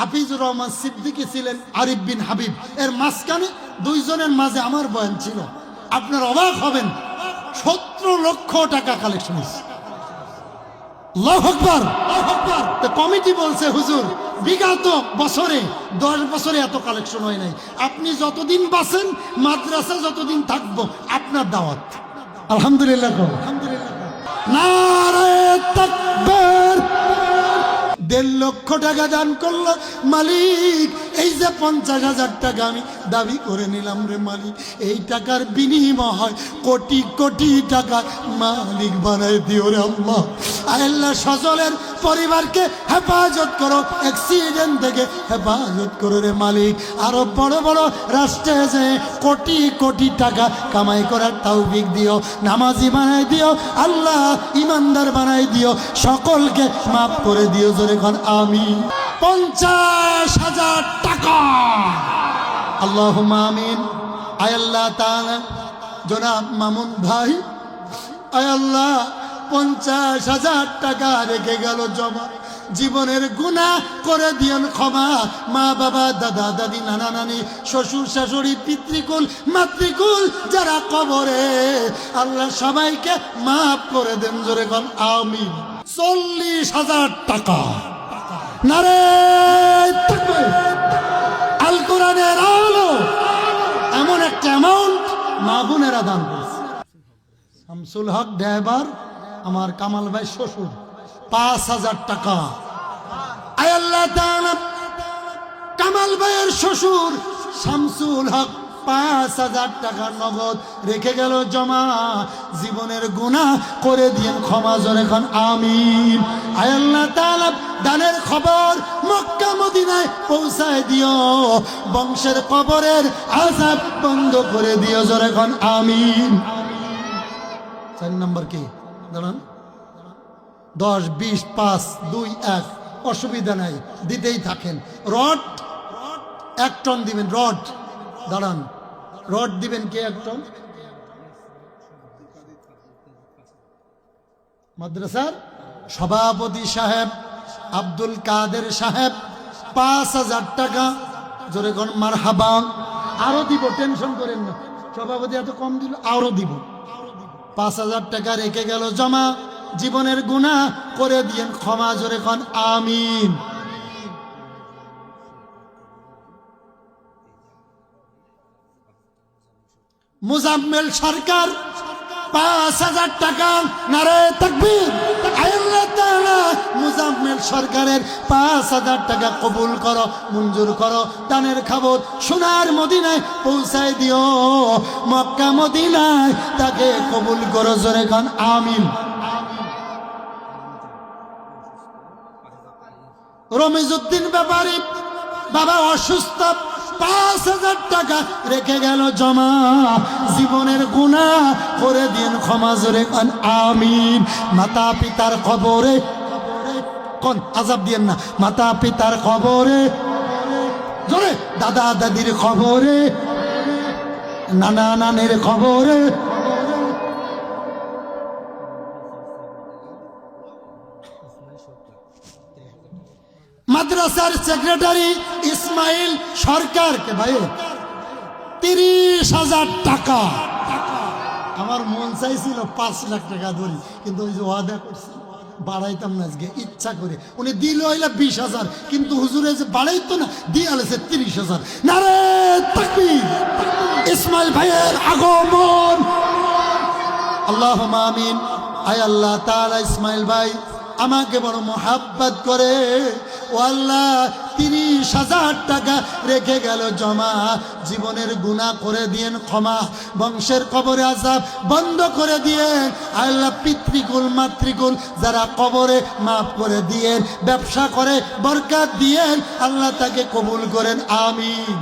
হাফিজুর রহমান সিদ্দিকী ছিলেন আরিফ বিন হাবিব, এর মাঝখানে দুইজনের মাঝে আমার বয়ান ছিল। আপনার অবাক হবেন, 17 লক্ষ টাকা কালেকশন হয়েছে। আল্লাহু আকবার। তো কমিটি বলছে হুজুর বিগত বছরে 10 বছরে এত কালেকশন হয় নাই, আপনি যতদিন বাঁচেন মাদ্রাসা যতদিন থাকবো আপনার দাওয়াত। আলহামদুলিল্লাহ, আলহামদুলিল্লাহ, নারে তাকবীর। 1.5 লক্ষ টাকা দান করলো মালিক। এই যে 50,000 টাকা আমি দাবি করে নিলাম রে মালিক, এই টাকার বিনিময় হয় কোটি কোটি টাকা মালিক বানাই দিও রে আল্লাহ। আল্লাহ সজলের পরিবারকে হেফাজত করো, অ্যাক্সিডেন্ট থেকে হেফাজত করো রে মালিক। আরো বড় বড় রাষ্ট্রে যে কোটি কোটি টাকা কামাই করার তৌফিক দিও, নামাজি বানাই দিও আল্লাহ, ইমানদার বানাই দিও, সকলকে মাফ করে দিও। জোরে কোন আমিন। 50,000 টাকা, আল্লাহুম্মা আমিন। আয় আল্লাহ তাআলা জনাব মামুন ভাই, আয় আল্লাহ 50,000 টাকা রেখে গেল জমা, জীবনের গুনাহ করে দিয়েন ক্ষমা। মা বাবা, দাদা দাদি, নানা নানি, শ্বশুর শাশুড়ি, পিতৃকুল মাতৃকুল যারা কবরে, আল্লাহ সবাইকে মাফ করে দেন। জোরে কোন আমিন। 40,000 টাকা, নারে তাকবীর। আল কোরআনের আলো এমন একটা অ্যামাউন্ট মা বোনেরা দান করেছে। শামসুল হক ড্রাইভার, আমার কামাল ভাই শ্বশুর, 5,000 টাকা। আয় আল্লাহ তাআলা কামাল ভাইয়ের শ্বশুর শামসুল হক 5,000 টাকা নগদ রেখে গেল জমা, জীবনের গুনাহ করে দিয়েন ক্ষমা। জোরে কোন আমিন। আয় আল্লাহ তাআলা দানের খবর মক্কা মদিনায় পৌঁছায় দিও, বংশের কবরের আযাব বন্ধ করে দিও। জোরে কোন আমিন। 4 নম্বর কি দাঁড়ান, 10, 20, 5, 2, 1, অসুবিধা নাই, দিতেই থাকেন। রড 1 টন দিবেন, রড দাঁড়ান, রড দিবেন কে 1 টন? মাদ্রাসার সভাপতি সাহেব আব্দুল কাদের সাহেব 5,000 টাকা। জোরে কোন মারহাবা। আরো দিব, টেনশন করেন না, সভাপতি এত কম দিল, আরো দিব। 5,000 টাকা রেখে গেল জমা, জীবনের গুনাহ করে দিয়েন ক্ষমা। জোরে কোন আমিন। মুজাম্মেল সরকার 5,000 টাকা, নারে তাকবীর। আল্লাহ তাআলা মুজাম্মেল সরকারের 5,000 টাকা কবুল করো, মঞ্জুর করো। দানের খবর সোনার মদিনায় পৌঁছায় দিও, মক্কা মদিনায় তাকে কবুল করো। জোরে কোন আমিন। রমিজউদ্দিন ব্যাপারী বাবা অসুস্থ, 5,000 টাকা রেখে গেল জমা, জীবনের গুনাহ করে দিন ক্ষমা। জোরে কোন আমিন। মাতা পিতার কবরে কোন আযাব দিয়েন না, মাতা পিতার কবরে, জোরে দাদা দাদির কবরে, নানা নানির কবরে, মাদ্রাসার সেক্রেটারি ইসমাইল সরকারকে ভাই 30,000 টাকা। আমার মন চাইছিল 5 লাখ টাকা ধরি, কিন্তু ওই যে ওয়াদা করছি বাড়াইতাম না, আজকে ইচ্ছা করে উনি দিল হইলে 20,000, কিন্তু হুজুরে যে বাড়াইতো না, দিয়ে আলেছে 30,000। নারে তাকবীর। ইসমাইল ভাইয়ের আগমন, আল্লাহুম্মা আমিন। আয় আল্লাহ তাআলা ইসমাইল ভাই আমাকে বড় মোহাব্বত করে, ও আল্লাহ 30,000 টাকা রেখে গেল জমা, জীবনের গুনাহ করে দিয়েন ক্ষমা, বংশের কবরে আযাব বন্ধ করে দিয়েন। আল্লাহ পিতৃকুল মাতৃকুল যারা কবরে মাফ করে দিয়েন, ব্যবসা করে বরকত দিয়েন, আল্লাহ তাকে কবুল করেন। আমিন।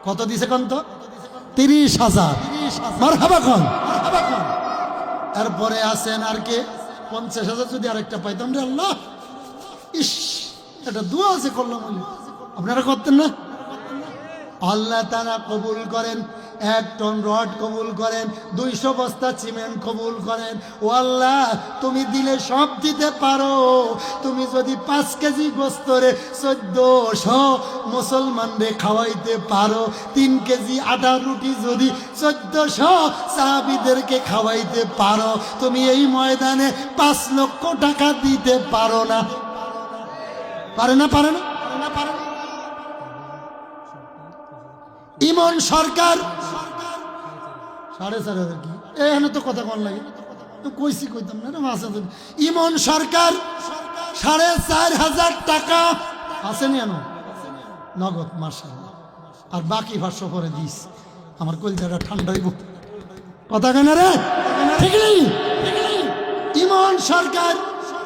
কত দিছে কোন তো? 30,000। মারহাবা কোন। এরপরে আছেন আর কে 50,000, যদি আরেকটা পাইতাম রে আল্লাহ, ইস এটা দোয়া আছে করলাম, আপনারা করতেন না? আল্লাহ তাআলা কবুল করেন। 1 টন রড কবুল করেন, 200 বস্তা সিমেন্ট কবুল করেন। ও আল্লাহ, তুমি দিলে সব দিতে পারো। তুমি যদি 5 কেজি গোস্তরে 1400 মুসলমানদের খাওয়াইতে পারো, 3 কেজি আটা রুটি যদি 1400 সাহাবীদেরকে খাওয়াইতে পারো, তুমি এই ময়দানে 5 লক্ষ টাকা দিতে পারো না? পারে না? পারে না? পারে না? ইমন সরকার 4,500 কি এখানে তো কথা কন লাগে, কইছি কইতাম না মাসে। ইমন সরকার 4,500 টাকা আসেনি এনো নগদ মাশাআল্লাহ, আর বাকি 500 পরে দিস। আমার কলজাটা ঠান্ডা হইব, কথা কেন রে? ঠিক নেই? ইমন সরকার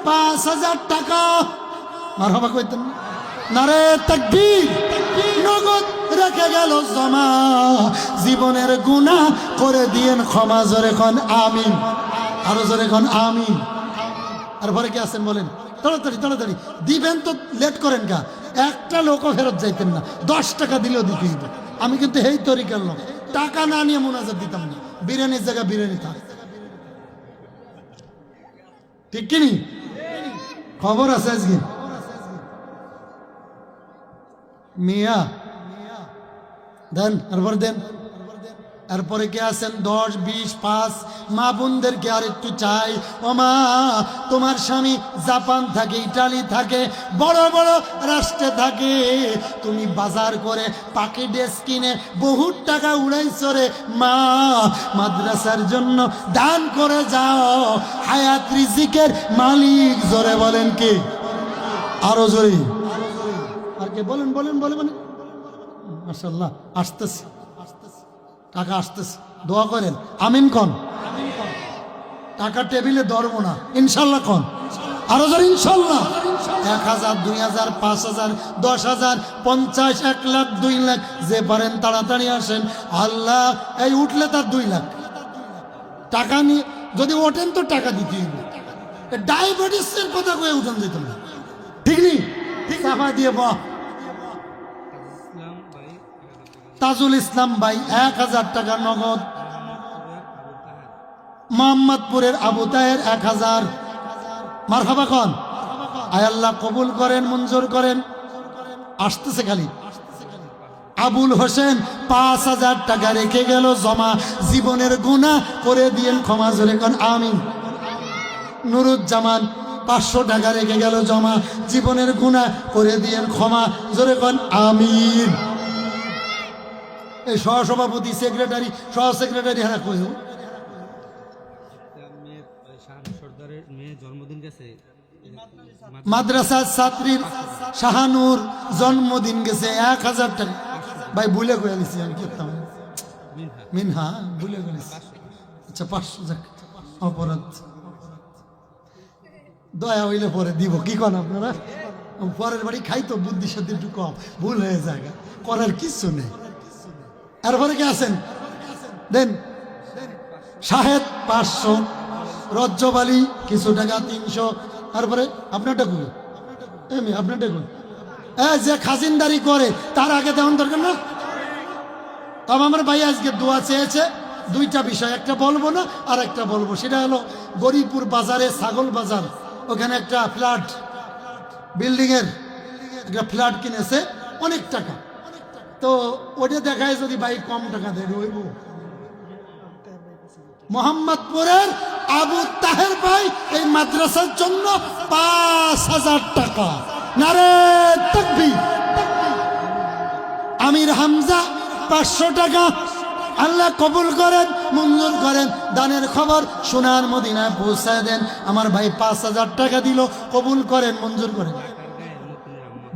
5,000 টাকা মারহাবা কইতেন নারে তাকবীর, নগদ রেখে গেল জমা। জীবনের গুনাহ করে দিয়েন ক্ষমা, জোরে কোন আমিন, আরো জোরে কোন আমিন। আর পরে কি আছেন বলেন? তাড়াতাড়ি তাড়াতাড়ি দিবেন তো, লেট করেন কা। একটা লোকও ফেরত যাইতেন না, 10 টাকা দিলেও দিতে হইব। আমি কিন্তু এই তরিকার লোক, টাকা না নিয়ে মুনাজাত দিতাম না। বিরিয়ানির জায়গা বিরিয়ানি থাক, ঠিক কিনি? খবর আছে আজকে মিয়া দেন, এরপর দেন। এরপরে কে আছেন 10, 20, 5 মা বোনদেরকে আর একটু চাই। ও মা, তোমার স্বামী জাপান থাকে, ইটালি থাকে, বড় বড় রাষ্ট্রে থাকে, তুমি বাজার করে পাকি ড্রেস কিনে বহুত টাকা উড়াইছো রে মা, মাদ্রাসার জন্য দান করে যাও। হায়াত রিজিকের মালিক জোরে বলেন কে? আরো জোরে আর কে? বলেন বলেন বলেন বলেন। মাশাআল্লাহ, আসতেছে টাকা আসতেছে, দোয়া করেন আমিন কোন। টাকা টেবিলে ধরবো না ইনশাল্লাহ কোন। আরো জোরে ইনশাল্লাহ। 1,000, 2,000, 5,000, 10,000, 50, 1 লাখ, 2 লাখ, যে পারেন তাড়াতাড়ি আসেন। আল্লাহ, এই উঠলে তার 2 লাখ টাকা নিয়ে যদি ওঠেন তো টাকা দিতে হইব। ডায়াবেটিসের কথা কয়ে উঠেন যেত না, ঠিক নেই? চাপা দিয়ে বাহ। তাজুল ইসলাম ভাই 1,000 টাকা নগদ। মোহাম্মদপুরের আবু তাহের 1,000। মারহাবা কোন। আয় আল্লাহ কবুল করেন, মঞ্জুর করেন। আসতেছে খালি। আবুল হোসেন 5,000 টাকা রেখে গেল জমা। জীবনের গুনাহ করে দিয়েন ক্ষমা, জোরে কোন আমিন। নুরুজ্জামান 500 টাকা রেখে গেল জমা। জীবনের গুনাহ করে দিয়েন ক্ষমা, জোরে কোন আমিন। এই সহসভাপতি, সেক্রেটারি, সহ সেক্রেটারি হারা কই মাদ্রাসার ছাত্রীর শাহানুর জন্মদিন গেছে 1,000 টাকা। ভাই ভুলে কয়ে দিছি আমি, কেতাম মিনহা ভুলে গেছি। আচ্ছা 500 যাক, অপরাধ। দয়া হইলে পরে দিব, কি কন আপনারা? পরের বাড়ি খাই তো, বুদ্ধি সাথে একটু কম, ভুল হয়ে যায়, করার কিছু নেই। এরপরে কে আছেন দেন। শাহেদ 500, রজ্জব আলী কিছু টাকা 300। তারপরে আপনারটা কই? এমনি আপনারটা কই? যে খাজিনদারি করে তার আগে দেওয়ার দরকার না? তবে আমার ভাই আজকে দোয়া চেয়েছে 2টা বিষয়, একটা বলবো না আর একটা বলবো। সেটা হলো গরিপুর বাজারে, ছাগল বাজার, ওখানে একটা ফ্ল্যাট, বিল্ডিংয়ের একটা ফ্ল্যাট কিনেছে অনেক টাকা। তো ওটা দেখায় যদি ভাই কম টাকা দেয় রইব। মোহাম্মদপুরের আবু তাহের ভাই এই মাদ্রাসার জন্য 5,000 টাকা। নারে তাকবীর। আমির হামজা 500 টাকা। আল্লাহ কবুল করেন, মঞ্জুর করেন। দানের খবর সোনার মদিনায় পৌঁছায় দেন। আমার ভাই 5,000 টাকা দিল, কবুল করেন, মঞ্জুর করেন।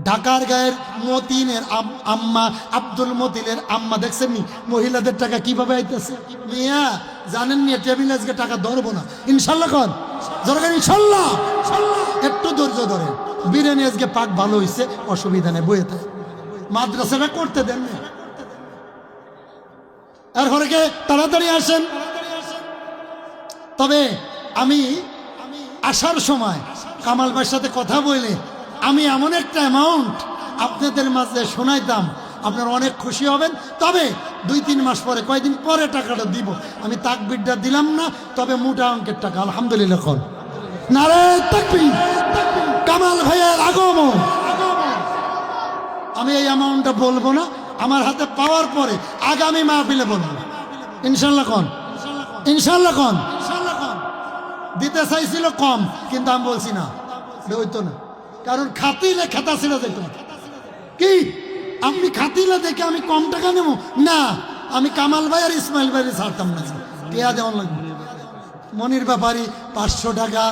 ঢাকার গায়ের মতিনের আম্মা, আব্দুল মতিনের আম্মা, দেখছেন নি মহিলাদের টাকা কিভাবে আইতেছে? মিয়া জানেন নি টেবিল আজকে টাকা ধরবো না ইনশাল্লাহ কন। দরকার ইনশাল্লাহ, একটু ধৈর্য ধরেন। বিরিয়ানি আজকে পাক ভালো হয়েছে, অসুবিধা নেই, বইয়ে থাকে। মাদ্রাসাটা করতে দেন না। এরপরে কে তাড়াতাড়ি আসেন। তবে আমি আসার সময় কামাল ভাইয়ের সাথে কথা বলে আমি এমন একটা অ্যামাউন্ট আপনাদের মাঝে শোনাইতাম, আপনারা অনেক খুশি হবেন। তবে 2-3 মাস পরে, কয়দিন পরে টাকাটা দিব। আমি তাকবীরটা দিলাম না, তবে মোটা অঙ্কের টাকা। আলহামদুলিল্লাহ কোন নারে তাকবীর, কামাল ভাইয়ের আগমন। আমি এই অ্যামাউন্টটা বলবো না, আমার হাতে পাওয়ার পরে আগামী মাহফিলে বলবো ইনশাল্লাহ। কোন ইনশাল্লাহ কোন দিতে চাইছিল কম, কিন্তু আমি বলছি না, হইতো না, কারণ খাতিলে খেতা ছিল যেত কি। আপনি খাতিলে দেখে আমি কম টাকা নেব না, আমি কামাল ভাই আর ইসমাইল ভাই ছাড়তাম না, কেয়া দেওয়ান লাগবে। মনির ব্যাপারী 500 টাকা।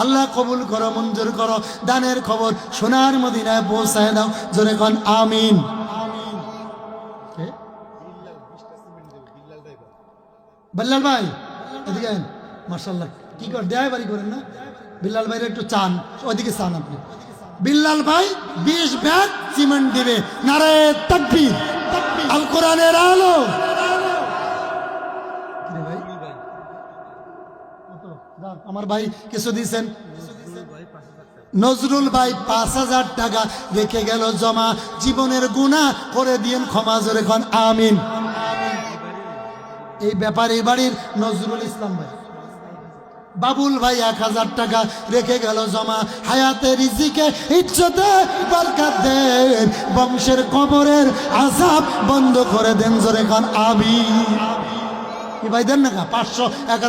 আল্লাহ কবুল করো, মঞ্জুর করো, দানের খবর সোনার মদিনায় পৌঁছায় দাও, জোরে কোন আমিন। বিল্লাল ভাই এদিকে মাশাআল্লাহ, কি কর দেয় বাড়ি করেন না? বিল্লাল ভাইয়ের একটু চান, ওইদিকে চান আপনি। বিল্লাল ভাই 20 ব্যাগ সিমেন্ট দিবে। নারে তাকবীর, আল কোরআনের আলো। আমার ভাই কিছু দিয়েছেন, নজরুল ভাই 5000 টাকা রেখে গেল জমা। জীবনের গুনাহ করে দিয়েন ক্ষমা, জোরে কোন আমিন। এই ব্যাপারে বাড়ির নজরুল ইসলাম ভাই। বাবুল ভাই 1000 টাকা রেখে গেল জমা। হায়াতে রিজিকে ইজ্জতে বরকত দেন, বংশের কবরের আযাব বন্ধ করে দেন, জোরে কোন আমিন। কি ভাই দেন না 500 1000